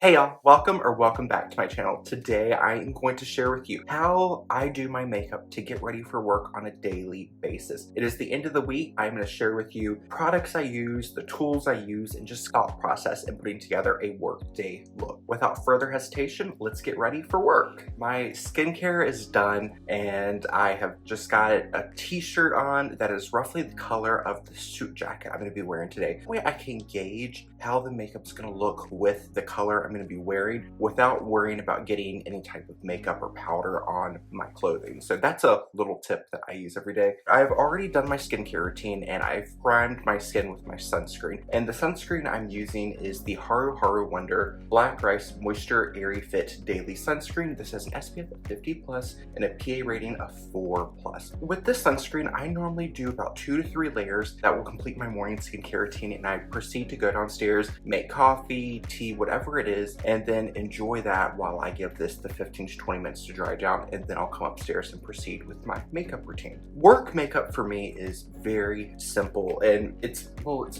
Hey y'all, welcome back to my channel. Today I am going to share with you how I do my makeup to get ready for work on a daily basis. It is the end of the week. I'm going to share with you products I use, the tools I use, and just thought process in putting together a workday look. Without further hesitation, let's get ready for work. My skincare is done and I have just got a t-shirt on that is roughly the color of the suit jacket I'm going to be wearing today. That way I can gauge how the makeup's going to look with the color I'm going to be wearing without worrying about getting any type of makeup or powder on my clothing. So that's a little tip that I use every day. I've already done my skincare routine and I've primed my skin with my sunscreen. And the sunscreen I'm using is the HaruHaru Wonder Black Rice Moisture Airyfit Daily Sunscreen. This has an SPF of 50+ and a PA rating of 4+. With this sunscreen, I normally do about 2 to 3 layers that will complete my morning skincare routine, and I proceed to go downstairs, make coffee, tea, whatever it is, and then enjoy that while I give this the 15 to 20 minutes to dry down, and then I'll come upstairs and proceed with my makeup routine. Work makeup for me is very simple, and it's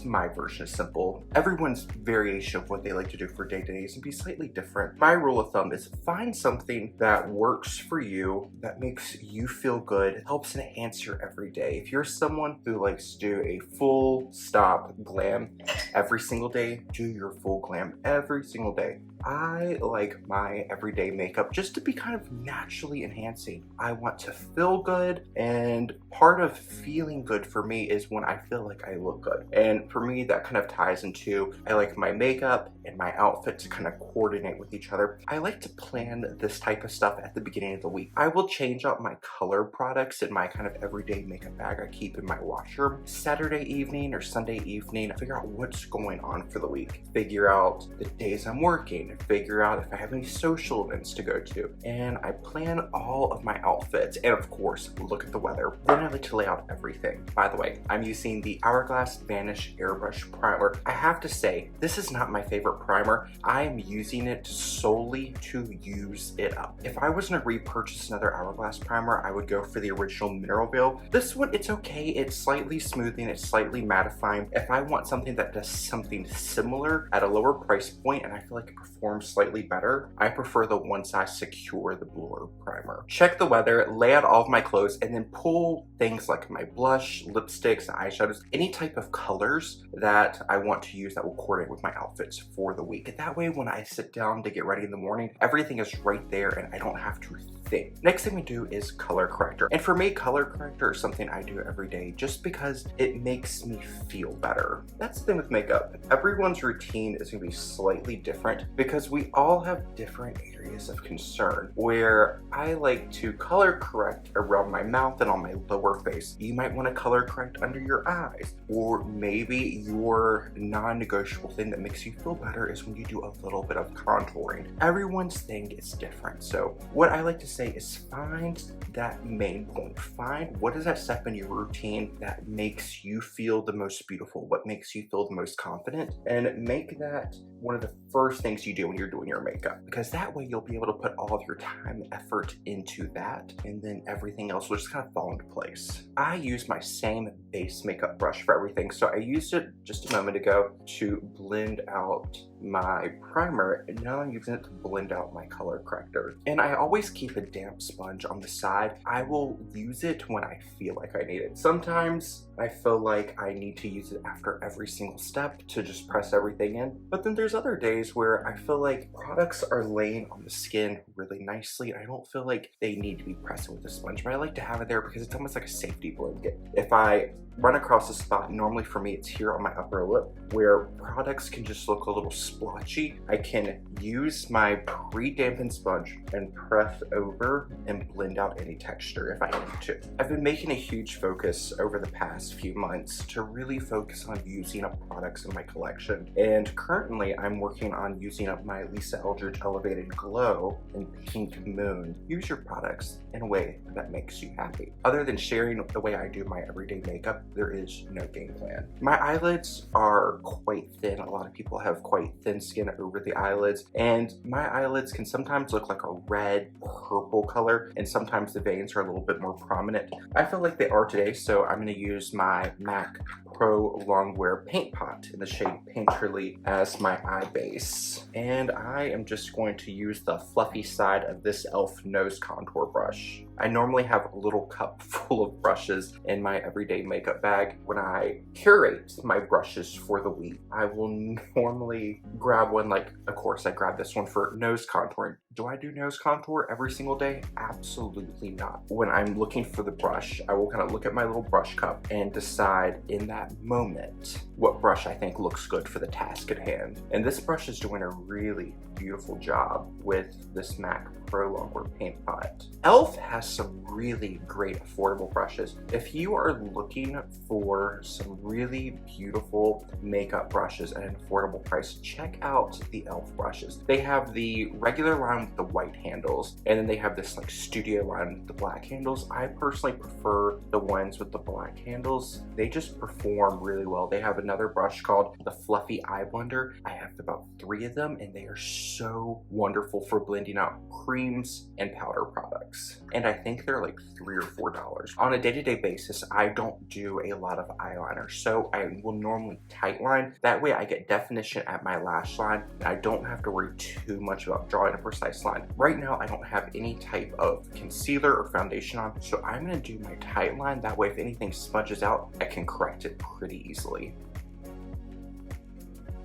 my version of simple. Everyone's variation of what they like to do for day-to-days can be slightly different. My rule of thumb is find something that works for you, that makes you feel good, helps enhance your everyday. If you're someone who likes to do a full stop glam every single day, do your full glam every single day. I like my everyday makeup just to be kind of naturally enhancing. I want to feel good, and part of feeling good for me is when I feel like I look good. And for me, that kind of ties into, I like my makeup and my outfit to kind of coordinate with each other. I like to plan this type of stuff at the beginning of the week. I will change out my color products in my kind of everyday makeup bag I keep in my washroom. Saturday evening or Sunday evening, figure out what's going on for the week. Figure out the days I'm working. Figure out if I have any social events to go to, and I plan all of my outfits, and of course look at the weather. Then I like to lay out everything. By the way, I'm using the Hourglass Vanish Airbrush primer. I have to say, this is not my favorite primer. I am using it solely to use it up. If I was going to repurchase another Hourglass primer, I would go for the original Mineral Veil. This one, it's okay. It's slightly smoothing, it's slightly mattifying. If I want something that does something similar at a lower price point and I feel like it performs slightly better, I prefer the One Size Secure, the Bluer primer. Check the weather, lay out all of my clothes, and then pull things like my blush, lipsticks, eyeshadows, any type of colors that I want to use that will coordinate with my outfits for the week. That way, when I sit down to get ready in the morning, everything is right there and I don't have to think. Next thing we do is color corrector. And for me, color corrector is something I do every day just because it makes me feel better. That's the thing with makeup. Everyone's routine is going to be slightly different because we all have different areas of concern. Where I like to color correct around my mouth and on my lower face, you might want to color correct under your eyes. Or maybe your non-negotiable thing that makes you feel better is when you do a little bit of contouring. Everyone's thing is different. So what I like to say is find that main point. Find what is that step in your routine that makes you feel the most beautiful, what makes you feel the most confident, and make that one of the first things you do when you're doing your makeup, because that way you'll be able to put all of your time and effort into that, and then everything else will just kind of fall into place. I use my same base makeup brush for everything, so I used it just a moment ago to blend out my primer, and now I'm using it to blend out my color corrector. And I always keep a damp sponge on the side. I will use it when I feel like I need it. Sometimes I feel like I need to use it after every single step to just press everything in, but then there's other days where I feel like products are laying on the skin really nicely and I don't feel like they need to be pressing with a sponge, but I like to have it there because it's almost like a safety blanket. If I run across a spot, normally for me it's here on my upper lip, where products can just look a little splotchy, I can use my pre-dampened sponge and press over and blend out any texture if I need to. I've been making a huge focus over the past few months to really focus on using up products in my collection, and currently I'm working on using up my Eldridge Elevated Glow in Pink Moon. Use your products in a way that makes you happy. Other than sharing the way I do my everyday makeup, there is no game plan. My eyelids are quite thin. A lot of people have quite thin skin over the eyelids, and my eyelids can sometimes look like a red purple color, and sometimes the veins are a little bit more prominent. I feel like they are today, so I'm going to use my MAC Pro Longwear Paint Pot in the shade Painterly as my eye base. And I am just going to use the fluffy side of this e.l.f. nose contour brush. I normally have a little cup full of brushes in my everyday makeup bag. When I curate my brushes for the week, I will normally grab one, like, of course, I grab this one for nose contouring. Do I do nose contour every single day? Absolutely not. When I'm looking for the brush, I will kind of look at my little brush cup and decide in that moment what brush I think looks good for the task at hand. And this brush is doing a really beautiful job with this MAC Pro Longwear Paint Pot. e.l.f. has some really great affordable brushes. If you are looking for some really beautiful makeup brushes at an affordable price, check out the e.l.f. brushes. They have the regular line with the white handles, and then they have this like studio line with the black handles. I personally prefer the ones with the black handles. They just perform really well. They have another brush called the Fluffy Eye Blender. I have about 3 of them, and they are so wonderful for blending out creams and powder products. And I think they're like $3 or $4. On a day-to-day basis, I don't do a lot of eyeliner, so I will normally tightline. That way I get definition at my lash line, and I don't have to worry too much about drawing a precise line. Right now, I don't have any type of concealer or foundation on, so I'm gonna do my tight line. That way, if anything smudges out, I can correct it pretty easily.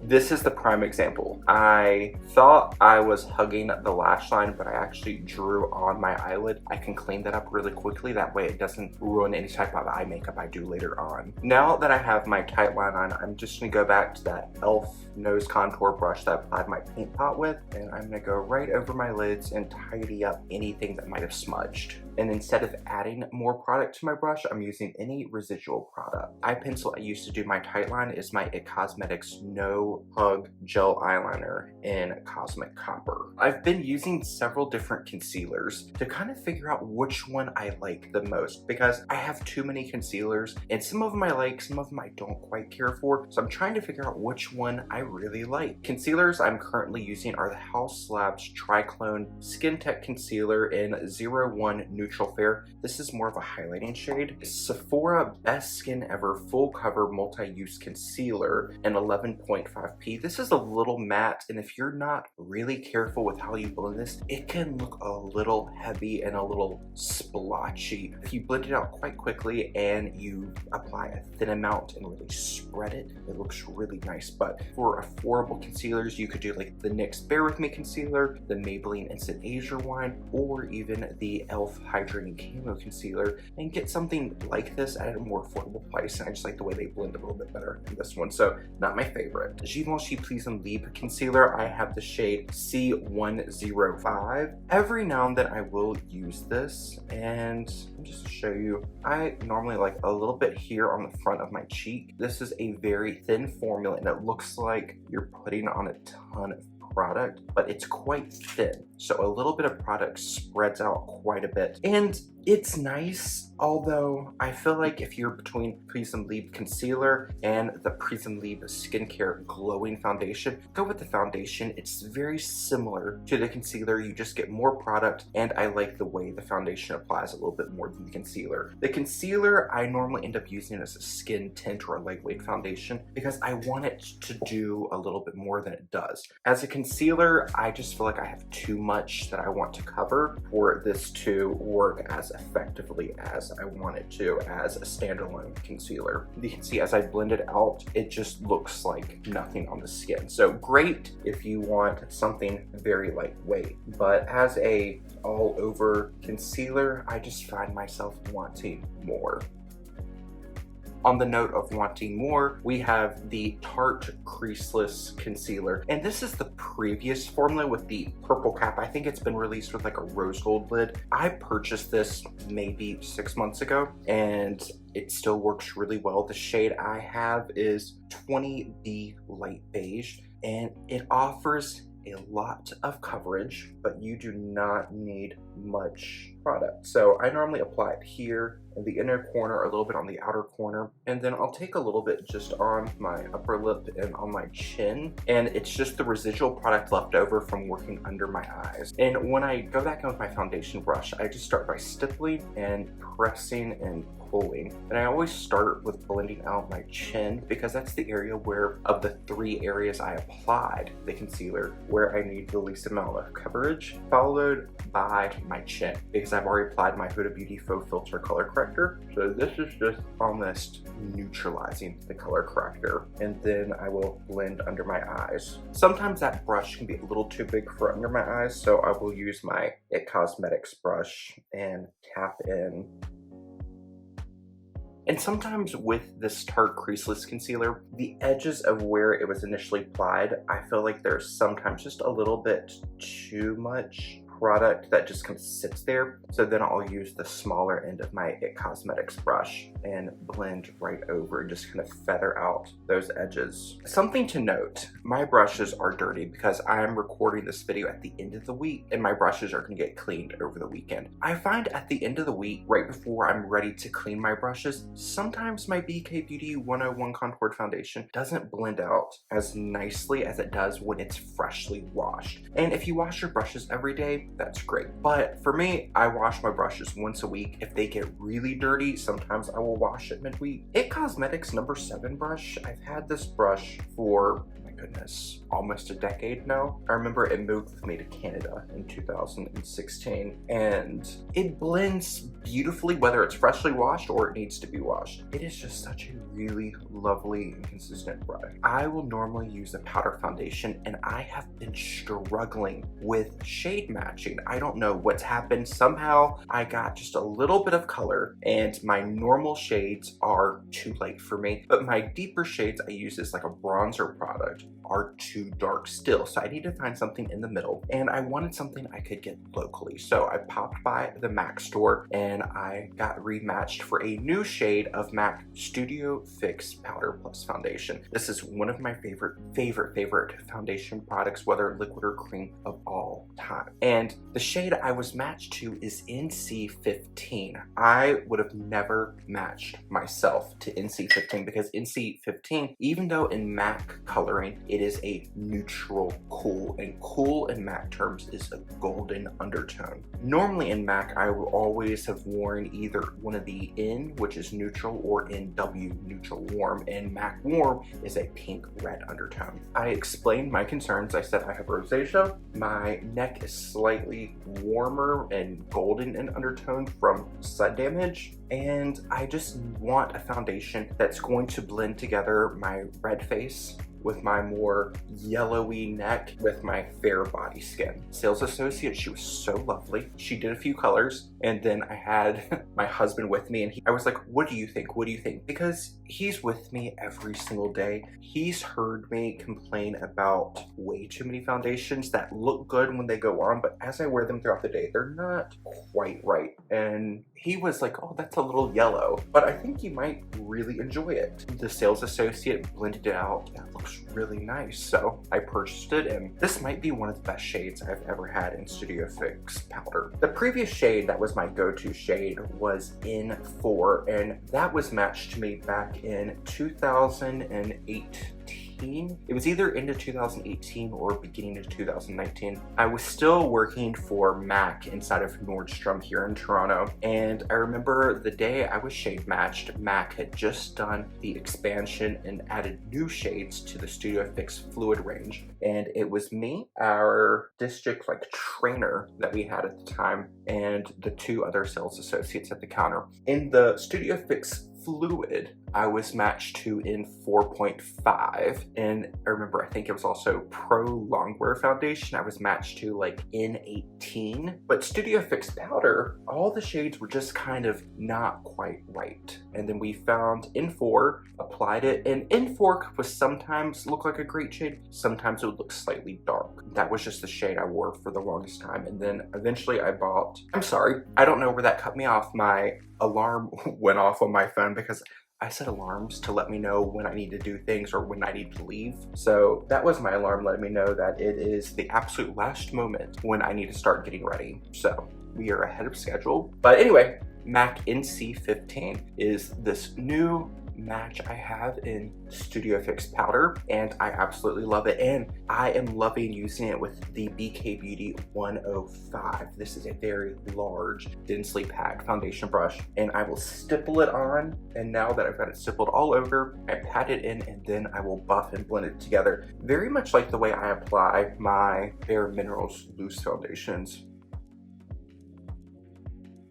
This is the prime example. I thought I was hugging the lash line, but I actually drew on my eyelid. I can clean that up really quickly. That way it doesn't ruin any type of eye makeup I do later on. Now that I have my tight line on, I'm just gonna go back to that e.l.f. nose contour brush that I applied my paint pot with, and I'm gonna go right over my lids and tidy up anything that might have smudged. And instead of adding more product to my brush, I'm using any residual product. Eye pencil I used to do my tight line is my IT Cosmetics No-Tug Gel Eyeliner in Cosmic Copper. I've been using several different concealers to kind of figure out which one I like the most, because I have too many concealers, and some of them I like, some of them I don't quite care for. So I'm trying to figure out which one I really like. Concealers I'm currently using are the Haus Labs Triclone Skin Tech Concealer in 01 Neutral Fair. This is more of a highlighting shade. Sephora Best Skin Ever Full Cover Multi-Use Concealer in 11.5p. This is a little matte, and if you're not really careful with how you blend this, it can look a little heavy and a little splotchy. If you blend it out quite quickly and you apply a thin amount and really spread it, it looks really nice. But for affordable concealers, you could do like the NYX Bear With Me Concealer, the Maybelline Instant Azure Wine, or even the e.l.f. Hydrating Camo Concealer, and get something like this at a more affordable price. And I just like the way they blend a little bit better in this one, so not my favorite. Givenchy Please and Libre Concealer, I have the shade C105. Every now and then I will use this, and just to show you, I normally like a little bit here on the front of my cheek. This is a very thin formula, and it looks like you're putting on a ton of product, but it's quite thin, so a little bit of product spreads out quite a bit, and it's nice. Although I feel like if you're between Prisme Libre Concealer and the Prisme Libre Skincare Glowing Foundation, go with the foundation. It's very similar to the concealer. You just get more product, and I like the way the foundation applies a little bit more than the concealer. The concealer I normally end up using as a skin tint or a lightweight foundation because I want it to do a little bit more than it does. As a concealer, I just feel like I have too much that I want to cover for this to work as effectively as I want it to as a standalone concealer. You can see as I blend it out, it just looks like nothing on the skin. So great if you want something very lightweight, but as a all over concealer, I just find myself wanting more. On the note of wanting more, we have the Tarte Creaseless Concealer. And this is the previous formula with the purple cap. I think it's been released with like a rose gold lid. I purchased this maybe 6 months ago, and it still works really well. The shade I have is 20B Light Beige, and it offers a lot of coverage, but you do not need much product. So I normally apply it here in the inner corner, a little bit on the outer corner, and then I'll take a little bit just on my upper lip and on my chin, and it's just the residual product left over from working under my eyes. And when I go back in with my foundation brush, I just start by stippling and pressing and pulling. And I always start with blending out my chin because that's the area where, of the 3 areas I applied the concealer, where I need the least amount of coverage, followed by my chin because I've already applied my Huda Beauty Faux Filter Color Corrector. So this is just almost neutralizing the color corrector, and then I will blend under my eyes. Sometimes that brush can be a little too big for under my eyes, so I will use my IT Cosmetics brush and tap in. And sometimes with this Tarte Creaseless concealer, the edges of where it was initially applied, I feel like there's sometimes just a little bit too much product that just kind of sits there. So then I'll use the smaller end of my IT Cosmetics brush and blend right over and just kind of feather out those edges. Something to note, my brushes are dirty because I'm recording this video at the end of the week and my brushes are gonna get cleaned over the weekend. I find at the end of the week, right before I'm ready to clean my brushes, sometimes my BK Beauty 101 Contoured Foundation doesn't blend out as nicely as it does when it's freshly washed. And if you wash your brushes every day, that's great. But for me, I wash my brushes once a week. If they get really dirty, sometimes I will wash it midweek. IT Cosmetics number 7 brush. I've had this brush for, my goodness, almost a decade now. I remember it moved with me to Canada in 2016, and it blends beautifully whether it's freshly washed or it needs to be washed. It is just such a really lovely and consistent brush. I will normally use a powder foundation, and I have been struggling with shade matching. I don't know what's happened. Somehow I got just a little bit of color and my normal shades are too light for me, but my deeper shades I use as like a bronzer product are too dark still. So I need to find something in the middle, and I wanted something I could get locally. So I popped by the MAC store and I got rematched for a new shade of MAC Studio Fix Powder Plus Foundation. This is one of my favorite foundation products, whether liquid or cream, of all time. And the shade I was matched to is NC15. I would have never matched myself to NC15 because NC15, even though in MAC coloring, it is a neutral cool, and cool in MAC terms is a golden undertone. Normally in MAC, I will always have worn either one of the N, which is neutral, or NW, neutral warm, and MAC warm is a pink red undertone. I explained my concerns. I said I have rosacea, my neck is slightly warmer and golden in undertone from sun damage, and I just want a foundation that's going to blend together my red face with my more yellowy neck with my fair body skin. Sales associate, she was so lovely. She did a few colors, and then I had my husband with me, and I was like, what do you think? What do you think? Because he's with me every single day. He's heard me complain about way too many foundations that look good when they go on, but as I wear them throughout the day, they're not quite right. And he was like, oh, that's a little yellow, but I think you might really enjoy it. The sales associate blended it out. That looks really nice. So I purchased it, and this might be one of the best shades I've ever had in Studio Fix powder. The previous shade that was my go-to shade was N4, and that was matched to me back in 2018. It was either into 2018 or beginning of 2019. I was still working for MAC inside of Nordstrom here in Toronto, and I remember the day I was shade matched, MAC had just done the expansion and added new shades to the Studio Fix Fluid range, and it was me, our district trainer that we had at the time, and the 2 other sales associates at the counter. In the Studio Fix Fluid, I was matched to in 4.5, and I remember I think it was also Pro Longwear foundation I was matched to in 18. But Studio Fix powder, all the shades were just kind of not quite right. And then we found N4, applied it, and N4 was sometimes look like a great shade, sometimes it would look slightly dark. That was just the shade I wore for the longest time. And then eventually I bought, I'm sorry, I don't know where that cut me off. My alarm went off on my phone because I set alarms to let me know when I need to do things or when I need to leave. So that was my alarm letting me know that it is the absolute last moment when I need to start getting ready. So we are ahead of schedule. But anyway, MAC NC15 is this new match I have in Studio Fix powder, and I absolutely love it, and I am loving using it with the BK Beauty 105. This is a very large, densely packed foundation brush, and I will stipple it on, and now that I've got it stippled all over, I pat it in, and then I will buff and blend it together, very much like the way I apply my Bare Minerals loose foundations.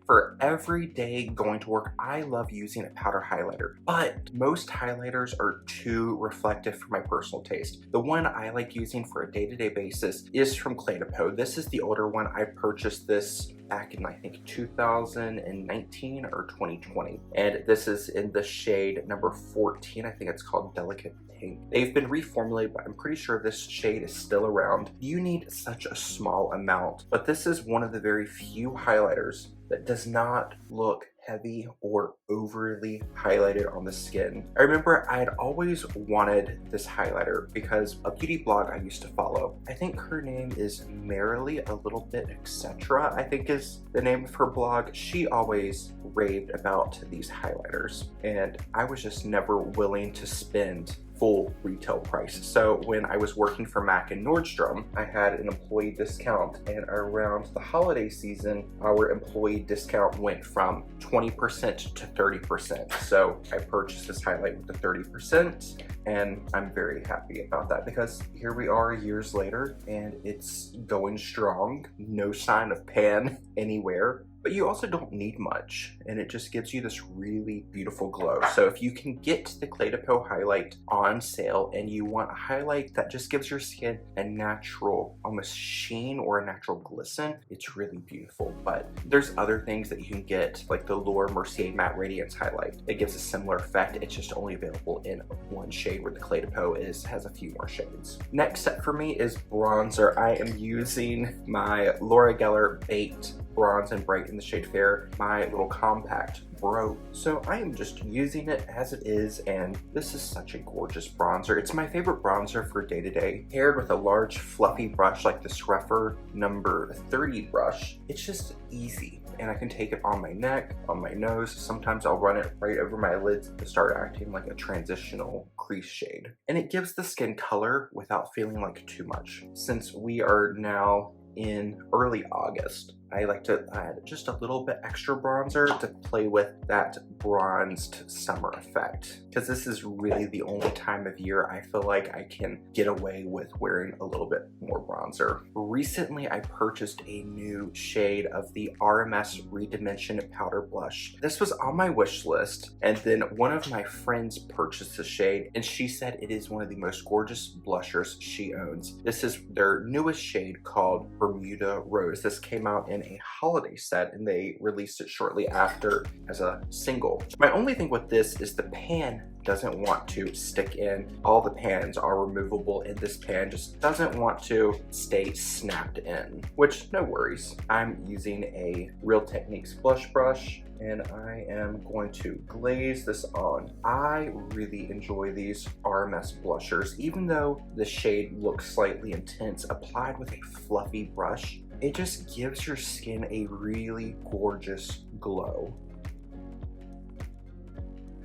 For every day going to work, I love using a powder highlighter, but most highlighters are too reflective for my personal taste. The one I like using for a day-to-day basis is from Peau. This is the older one. I purchased this back in, I think, 2019 or 2020. And this is in the shade number 14. I think it's called Delicate Pink. They've been reformulated, but I'm pretty sure this shade is still around. You need such a small amount, but this is one of the very few highlighters that does not look heavy or overly highlighted on the skin. I remember I had always wanted this highlighter because a beauty blog I used to follow, I think her name is Merrily a Little Bit Etc. I think is the name of her blog. She always raved about these highlighters, and I was just never willing to spend full retail price. So when I was working for MAC and Nordstrom, I had an employee discount, and around the holiday season, our employee discount went from 20% to 30%. So I purchased this highlight with the 30%, and I'm very happy about that because here we are years later and it's going strong. No sign of pan anywhere. But you also don't need much, and it just gives you this really beautiful glow. So if you can get the Peau highlight on sale and you want a highlight that just gives your skin a natural, almost sheen or a natural glisten, it's really beautiful. But there's other things that you can get, like the Laura Mercier Matte Radiance highlight. It gives a similar effect. It's just only available in one shade, where the Peau has a few more shades. Next set for me is bronzer. I am using my Laura Geller Baked Bronze-n-Brighten in the shade Fair, my little compact bro. So I am just using it as it is, and this is such a gorgeous bronzer. It's my favorite bronzer for day-to-day. Paired with a large fluffy brush like the Scruffer number 30 brush, it's just easy. And I can take it on my neck, on my nose. Sometimes I'll run it right over my lids to start acting like a transitional crease shade. And it gives the skin color without feeling like too much. Since we are now in early August, I like to add just a little bit extra bronzer to play with that bronzed summer effect, because this is really the only time of year I feel like I can get away with wearing a little bit more bronzer. Recently, I purchased a new shade of the RMS ReDimension powder blush. This was on my wish list, and then one of my friends purchased the shade, and she said it is one of the most gorgeous blushers she owns. This is their newest shade called Bermuda Rose. This came out in a holiday set, and they released it shortly after as a single. My only thing with this is the pan doesn't want to stick in. All the pans are removable, and this pan just doesn't want to stay snapped in, which no worries. I'm using a Real Techniques blush brush, and I am going to glaze this on. I really enjoy these RMS blushers. Even though the shade looks slightly intense, applied with a fluffy brush, it just gives your skin a really gorgeous glow.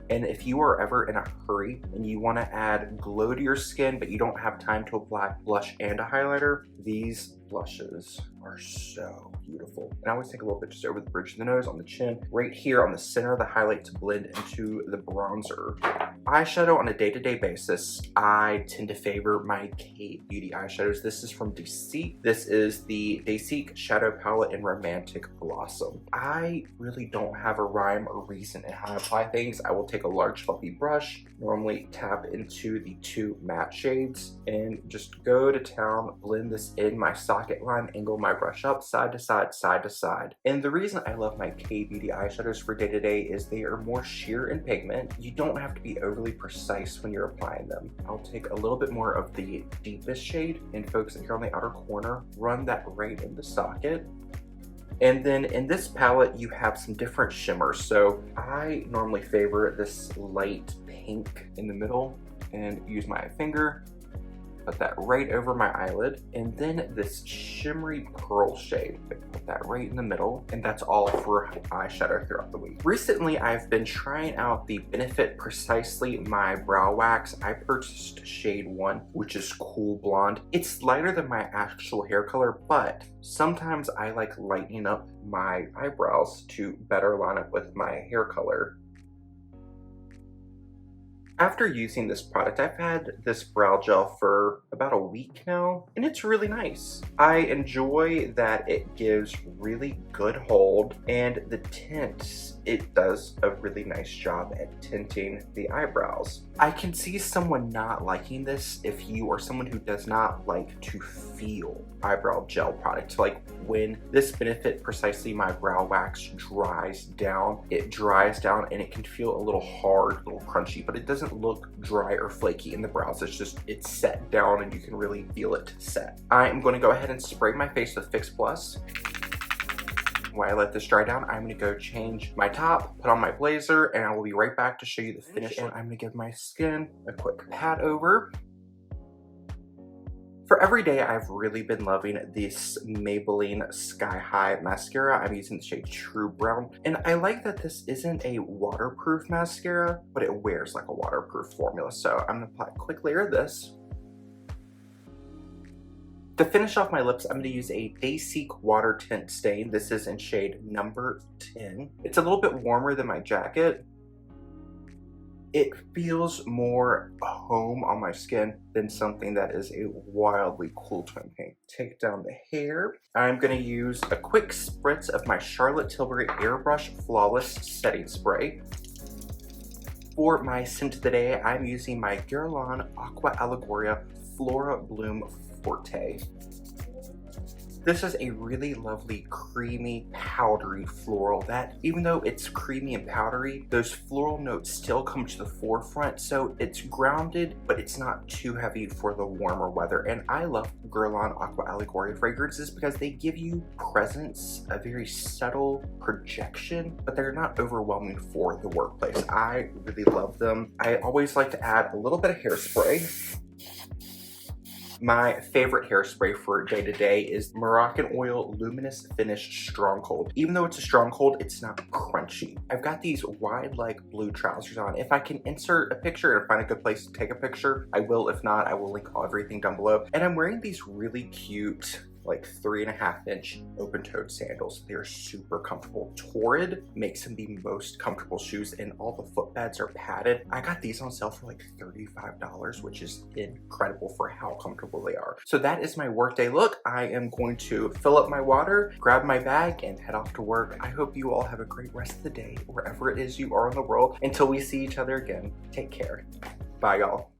And if you are ever in a hurry and you want to add glow to your skin, but you don't have time to apply blush and a highlighter, these blushes are so beautiful. And I always take a little bit just over the bridge of the nose, on the chin, right here on the center of the highlight to blend into the bronzer. Eyeshadow on a day-to-day basis, I tend to favor my K Beauty eyeshadows. This is from Dasique. This is the Dasique Shadow Palette in Romantic Blossom. I really don't have a rhyme or reason in how I apply things. I will take a large fluffy brush, normally tap into the two matte shades, and just go to town, blend this in my socket line, angle my brush up side to side, side to side. And the reason I love my K Beauty eyeshadows for day-to-day is they are more sheer in pigment. You don't have to be overly precise when you're applying them. I'll take a little bit more of the deepest shade and focus it here on the outer corner, run that right in the socket. And then in this palette, you have some different shimmers. So I normally favor this light pink in the middle and use my finger Put that right over my eyelid. And then this shimmery pearl shade. Put that right in the middle. And that's all for eyeshadow throughout the week. Recently, I've been trying out the Benefit Precisely My Brow Wax. I purchased shade 1, which is Cool Blonde. It's lighter than my actual hair color, but sometimes I like lightening up my eyebrows to better line up with my hair color. After using this product, I've had this brow gel for about a week now, and it's really nice. I enjoy that it gives really good hold, and the tint, it does a really nice job at tinting the eyebrows. I can see someone not liking this if you are someone who does not like to feel eyebrow gel products. Like when this Benefit Precisely My Brow Wax dries down, it dries down and it can feel a little hard, a little crunchy, but it doesn't look dry or flaky in the brows. It's set down and you can really feel it set. I am going to go ahead and spray my face with Fix Plus. While I let this dry down, I'm going to go change my top, put on my blazer, and I will be right back to show you the finish. And I'm going to give my skin a quick pat over. For every day, I've really been loving this Maybelline Sky High mascara. I'm using the shade True Brown. And I like that this isn't a waterproof mascara, but it wears like a waterproof formula. So I'm going to apply a quick layer of this. To finish off my lips, I'm going to use a Dasique Water Tint Stain. This is in shade number 10. It's a little bit warmer than my jacket. It feels more home on my skin than something that is a wildly cool tone pink. Take down the hair. I'm going to use a quick spritz of my Charlotte Tilbury Airbrush Flawless Setting Spray. For my scent of the day, I'm using my Guerlain Aqua Allegoria Flora Bloom Forte. This is a really lovely, creamy, powdery floral that, even though it's creamy and powdery, those floral notes still come to the forefront. So it's grounded, but it's not too heavy for the warmer weather. And I love Guerlain Aqua Allegoria fragrances because they give you presence, a very subtle projection, but they're not overwhelming for the workplace. I really love them. I always like to add a little bit of hairspray. My favorite hairspray for day-to-day is Moroccan Oil Luminous Finish Strong Cold. Even though it's a strong cold, it's not crunchy. I've got these wide leg blue trousers on. If I can insert a picture and find a good place to take a picture, I will. If not, I will link everything down below. And I'm wearing these really cute, like 3.5-inch open-toed sandals. They're super comfortable. Torrid makes them the most comfortable shoes, and all the footbeds are padded. I got these on sale for like $35, which is incredible for how comfortable they are. So that is my workday look. I am going to fill up my water, grab my bag, and head off to work. I hope you all have a great rest of the day, wherever it is you are in the world. Until we see each other again, take care. Bye, y'all.